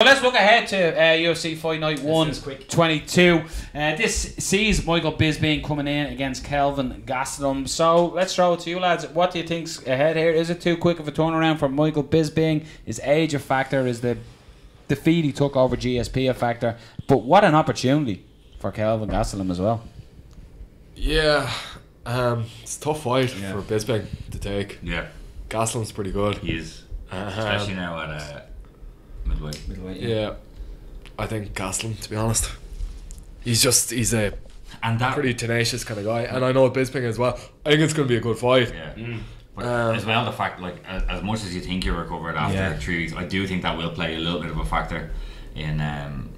Let's look ahead to UFC Fight Night 122. This sees Michael Bisping coming in against Kelvin Gastelum. So let's throw it to you lads. What do you think's ahead here? Is it too quick of a turnaround for Michael Bisping? Is age a factor? Is the defeat he took over GSP a factor? But what an opportunity for Kelvin Gastelum as well. Yeah, it's a tough fight for Bisping to take. Yeah, Gastelum's pretty good. He is, especially now at middleweight. Yeah, I think Gastelum, to be honest, he's a pretty tenacious kind of guy, and I know Bisping as well. I think it's going to be a good fight. Yeah. But as well, the fact, like, as much as you think you're recovered after 3 weeks, I do think that will play a little bit of a factor in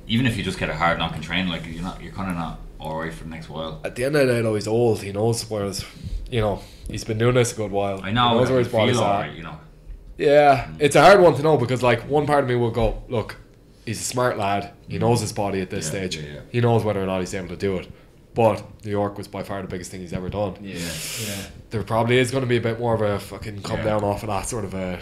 even if you just get a hard knock and train, like you're kind of not alright for the next while. At the end of the day, though, he's old. He knows whereas, he's been doing this a good while. I know. He knows where his body's at. Alright, Yeah, it's a hard one to know because, like, one part of me will go, look, he's a smart lad. He knows his body at this stage. Yeah. He knows whether or not he's able to do it. But New York was by far the biggest thing he's ever done. Yeah. There probably is going to be a bit more of a fucking come down off of that sort of a,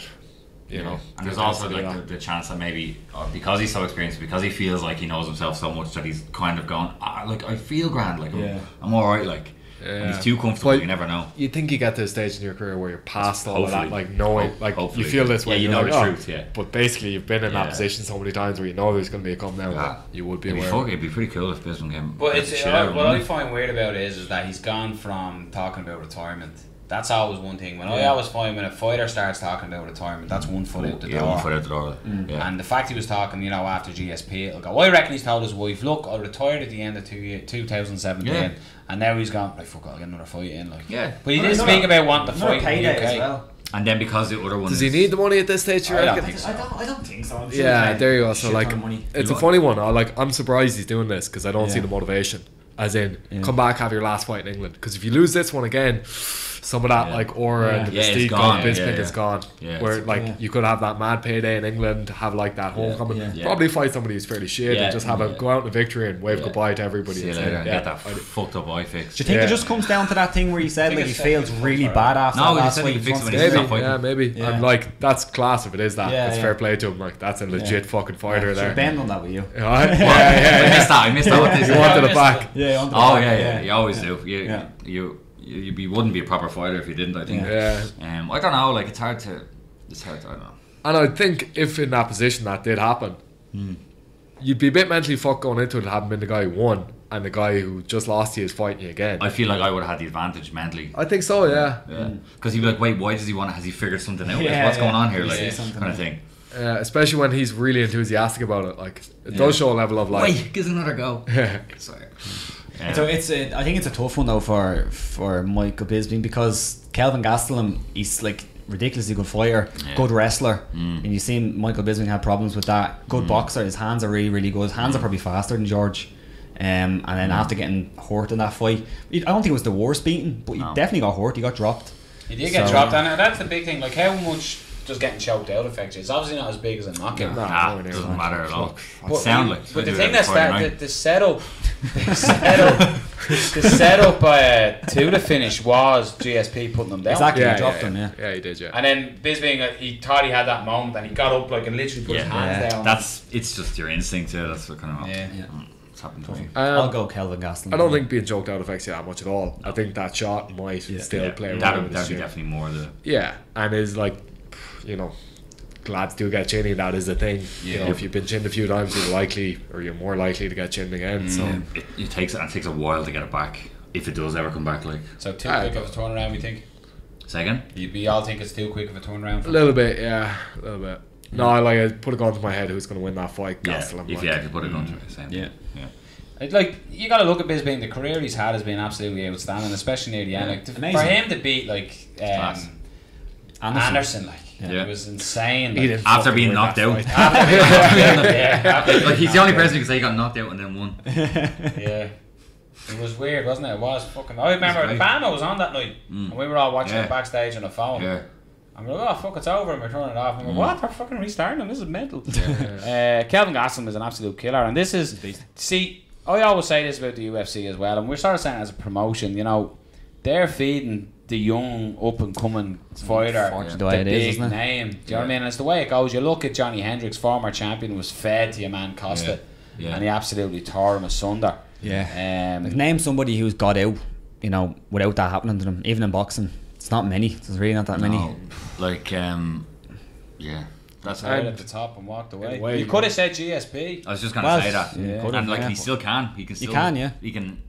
And there's also like the chance that maybe because he's so experienced, because he feels like he knows himself so much that he's kind of gone, like, I feel grand, like I'm alright, like. And he's too comfortable, you never know. You think you get to a stage in your career where you're past all of that, like knowing, like hopefully. you feel this way. Yeah, you know like, the truth, But basically, you've been in that position so many times where you know there's going to be a come down. Yeah. You would be aware. It'd be pretty cool if Bisping came. But what I find weird about it is that he's gone from talking about retirement. That's always one thing. I always find when a fighter starts talking about retirement, that's one foot out the door. One foot out the door. Yeah. And the fact he was talking, after GSP, it'll go. I reckon he's told his wife, "Look, I retired at the end of 2017, and now he's gone. Like, fuck, I'll get another fight in." Like, but he did speak about wanting to fight in the UK as well. And then because the other one, does he need the money at this stage? I don't think so. I don't think so. I'm sure there you go. So like, it's a funny one. I'm surprised he's doing this because I don't see the motivation. As in, come back, have your last fight in England. Because if you lose this one again, some of that like aura and the mystique of Bisping is gone. Yeah, where like you could have that mad payday in England, have like that homecoming, probably fight somebody who's fairly shit and just have a go out in a victory and wave goodbye to everybody. See you later and get that fucked up eye fixed. Do you think it just comes down to that thing where he said like he feels really bad after that last fight? Maybe. And like that's class if it is that. It's fair play to him. Like that's a legit fucking fighter there. Ben on that with you. I missed that. You wanted it back. You always do. You wouldn't be a proper fighter if you didn't, I think. I don't know, like it's hard to I don't know. And I think if in that position that did happen, you'd be a bit mentally fucked going into it having been the guy who won and the guy who just lost to you is fighting you again. I feel like I would have had the advantage mentally. I think so, because he'd be like, wait, why does he want it? Has he figured something out? What's going on here? Like kind of thing. Especially when he's really enthusiastic about it. Like it does show a level of like, wait, gives another go. Sorry. So I think it's a tough one though for Michael Bisping because Kelvin Gastelum, he's like ridiculously good fighter, good wrestler, and you seen Michael Bisping had problems with that. Good boxer, his hands are really, really good. His hands are probably faster than George. And then after getting hurt in that fight, I don't think it was the worst beating, but he definitely got hurt. He got dropped. He did get dropped, and that's the big thing. Like how much does getting choked out affect you? It's obviously not as big as a knockout. It doesn't matter at all. But the thing that's the setup to the finish was GSP putting them down. Exactly, he dropped him. Yeah, he did. And then Bisping, he thought he had that moment, and he got up like and literally put his hands down. It's just your instinct. That's what kind of it's happened to me. I'll go Kelvin Gastelum. I don't think being choked out affects you that much at all. I think that shot might still play a role. That'd be definitely more and is like, lads do get chinny. That is a thing. If you've been chinned a few times, you're more likely to get chinned again. So it takes a while to get it back if it does ever come back. Like so, too quick of a turnaround. We think. Say again? We all think it's too quick of a turnaround. A little bit, a little bit. No, I put a gun to my head. Who's going to win that fight? Gastelum. If you put a gun to it, same. Like you got to look at Bisping. The career he's had has been absolutely outstanding, especially near the end. Like for him to beat like Anderson, it was insane. Like, after being knocked out. Like he's the only person who can say he got knocked out and then won. It was weird, wasn't it? It was fucking. I remember Bama was on that night, and we were all watching it backstage on the phone. And we're like, oh fuck, it's over, and we're turning it off. And we're what? They're fucking restarting them. This is mental. Kelvin Gastelum is an absolute killer, and this is I always say this about the UFC as well, and we're sort of saying it as a promotion. They're feeding the young up and coming fighter, the big name. Do you know what I mean? And it's the way it goes. You look at Johnny Hendricks, former champion, was fed to your man Costa, and he absolutely tore him asunder. Yeah. Name somebody who's got out, you know, without that happening to them. Even in boxing, it's not many. There's really not that many. Like, that's right at the top and walked away. You could have said GSP. I was just gonna say that, and like he still can. He can.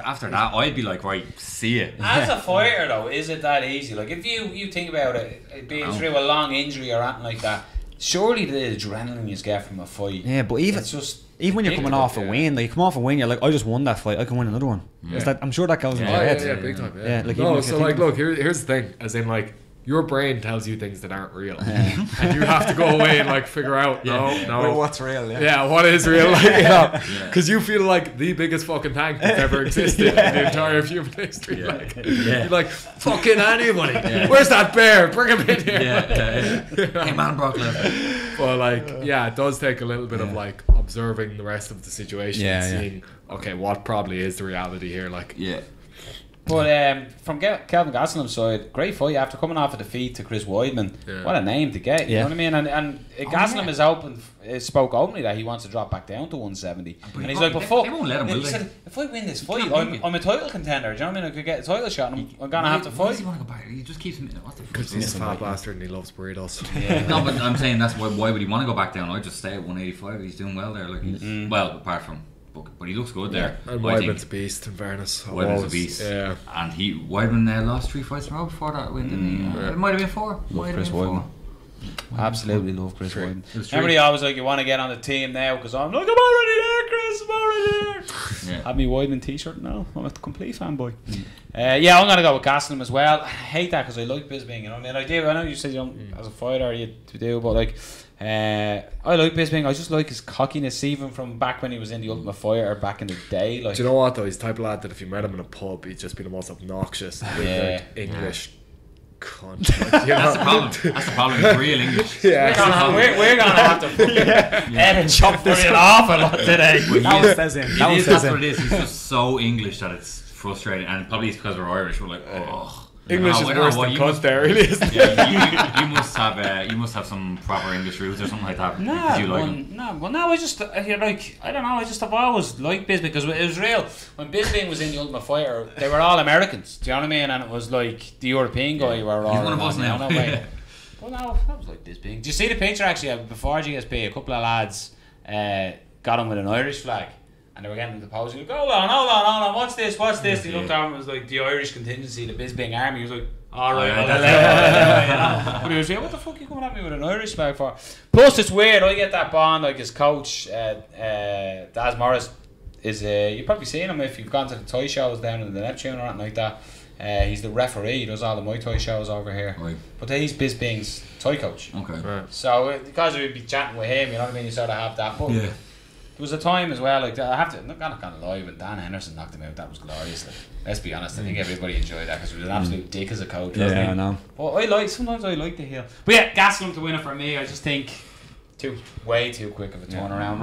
After that, I'd be like, right, see it. As a fighter, though, is it that easy? Like, if you think about it, being through a long injury or anything like that, surely the adrenaline you get from a fight. Yeah, but even when you're coming off a win, like you come off a win, you're like, I just won that fight, I can win another one. I'm sure that goes in your head. Yeah, big time. Yeah, like no, so like, look, here's the thing, as in like, your brain tells you things that aren't real, and you have to go away and like figure out well, what's real. What is real, like, because you feel like the biggest fucking tank that's ever existed in the entire of human history. You're like, fucking anybody. Where's that bear? Bring him in here. Hey man, Brock Lesnar. But like, it does take a little bit of like observing the rest of the situation and seeing, okay, what probably is the reality here, like. But from Kelvin Gastelum's side, great fight after coming off a defeat to Chris Weidman. What a name to get, you know what I mean? And Gastelum spoke openly that he wants to drop back down to 170. And he's like, well, fuck. They won't let him, will he they? said, if I win this fight, I'm a title contender. Do you know what I mean? I could get a title shot and I'm going to have to fight. Why does he want to go back? He just keeps him. What the fuck? Because he's a fat bastard and he loves burritos. No, but I'm saying that's why would he want to go back down? I'd just stay at 185. He's doing well there. Like, well, apart from. But he looks good there. And Weidman's a beast, in fairness. Weidman's a beast. Yeah. And Weidman lost 3 fights in a row before that win, didn't he? It might have been 4. Chris Weidman. Absolutely love Chris Weidman. Everybody always like, you want to get on the team now because I'm like, I'm already there, Chris, I'm already there. Have me Weidman t-shirt now. I'm a complete fanboy. I'm going to go with Gastelum as well. I hate that because I like Bisping, you know what I mean? I do. I know you said you don't, as a fighter you do, but like, I like Bisping. I just like his cockiness, even from back when he was in the Ultimate Fighter back in the day. Like, do you know what though? He's the type of lad that if you met him in a pub, he'd just be the most obnoxious, English cunt. Like, that's the problem. That's the problem. He's real English. We're gonna have to fucking and chop this off a lot today. That's what it is. He's just so English that it's frustrating, and probably it's because we're Irish. We're like, oh. English is worse than cunt there, really, isn't it? You must have some proper English roots or something like that. I just I don't know. I just have always liked Bisping because it was real. When Bisping was in the Ultimate Fighter, they were all Americans. Do you know what I mean? And it was like the European guy were all. He's one of us now. Well, no, that was like Bisping. Do you see the picture actually before GSP? A couple of lads got him with an Irish flag. And they were getting the pose. He was like, hold on, what's this? He looked over and was like, the Irish contingency, the Bisping army. He was like, alright, but he was like, what the fuck are you coming at me with an Irish flag for? Plus, it's weird, I get that bond, like his coach, Daz Morris, is, you've probably seen him if you've gone to the toy shows down in the Neptune or anything like that. He's the referee, he does all the Muay Thai shows over here. Right. But he's Bisping's toy coach. Okay. Right. So, because we'd be chatting with him, you know what I mean, you sort of have that. But there was a time as well, like I have to, I'm not gonna lie, when Dan Henderson knocked him out, that was glorious. Like, let's be honest, I think everybody enjoyed that because he was an absolute dick as a coach. Yeah, I know. But sometimes I like to hear. But yeah, Gastelum to win it for me. I just think way too quick of a turnaround.